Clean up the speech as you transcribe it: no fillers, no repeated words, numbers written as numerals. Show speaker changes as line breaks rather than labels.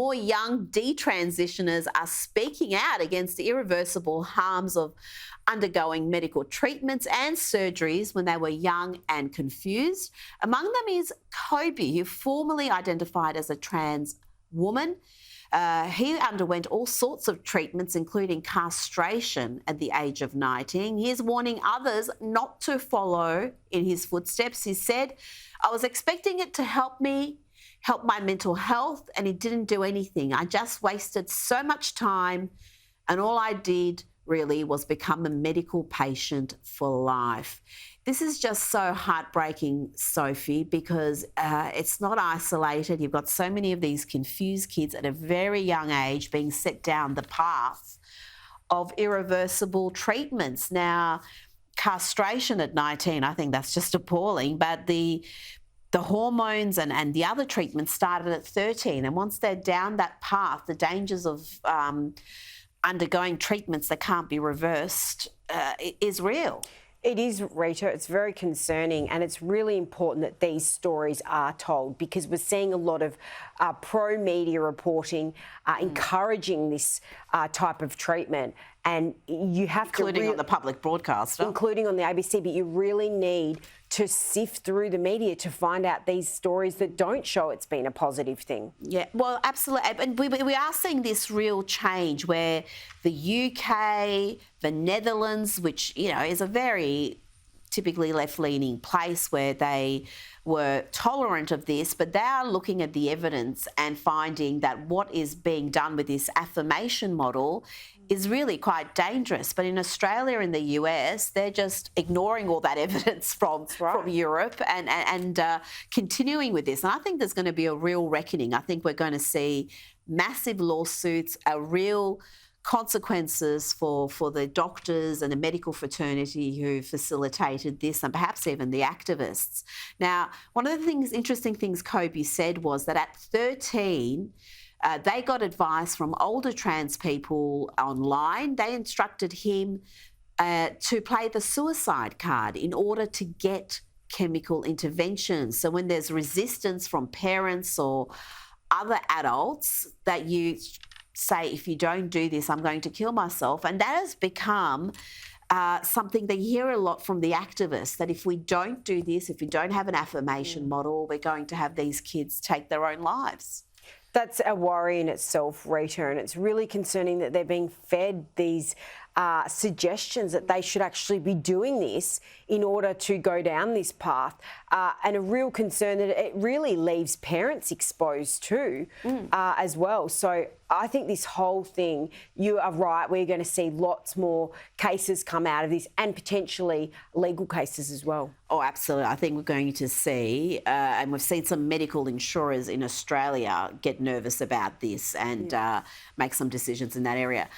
more young detransitioners are speaking out against the irreversible harms of undergoing medical treatments and surgeries when they were young and confused. Among them is Kobe, who formerly identified as a trans woman. He underwent all sorts of treatments, including castration at the age of 19. He is warning others not to follow in his footsteps. He said, "I was expecting it to help my mental health, and it didn't do anything. I just wasted so much time, and all I did really was become a medical patient for life." This is just so heartbreaking, Sophie, because it's not isolated. You've got so many of these confused kids at a very young age being set down the path of irreversible treatments. Now, castration at 19, I think that's just appalling, but the hormones and the other treatments started at 13. And once they're down that path, the dangers of undergoing treatments that can't be reversed is real.
It is, Rita. It's very concerning, and it's really important that these stories are told, because we're seeing a lot of pro-media reporting encouraging this type of treatment. And you have
including on the public broadcaster.
Including on the ABC, but you really need to sift through the media to find out these stories that don't show it's been a positive thing.
Yeah, well, absolutely. And we are seeing this real change where the UK, the Netherlands, which, you know, is a very typically left-leaning place where they were tolerant of this, but they are looking at the evidence and finding that what is being done with this affirmation model is really quite dangerous. But in Australia and the US, they're just ignoring all that evidence from Europe and continuing with this. And I think there's going to be a real reckoning. I think we're going to see massive lawsuits, a real consequences for the doctors and the medical fraternity who facilitated this, and perhaps even the activists. Now, one of the interesting things Kobe said was that at 13, they got advice from older trans people online. They instructed him to play the suicide card in order to get chemical interventions. So when there's resistance from parents or other adults, that you say, if you don't do this, I'm going to kill myself. And that has become something that you hear a lot from the activists, that if we don't do this, if we don't have an affirmation model, we're going to have these kids take their own lives.
That's a worry in itself, Rita, and it's really concerning that they're being fed these suggestions that they should actually be doing this in order to go down this path, and a real concern that it really leaves parents exposed too as well. So I think this whole thing, you are right, we're going to see lots more cases come out of this, and potentially legal cases as well.
Oh, absolutely. I think we're going to see, and we've seen some medical insurers in Australia get nervous about this and make some decisions in that area.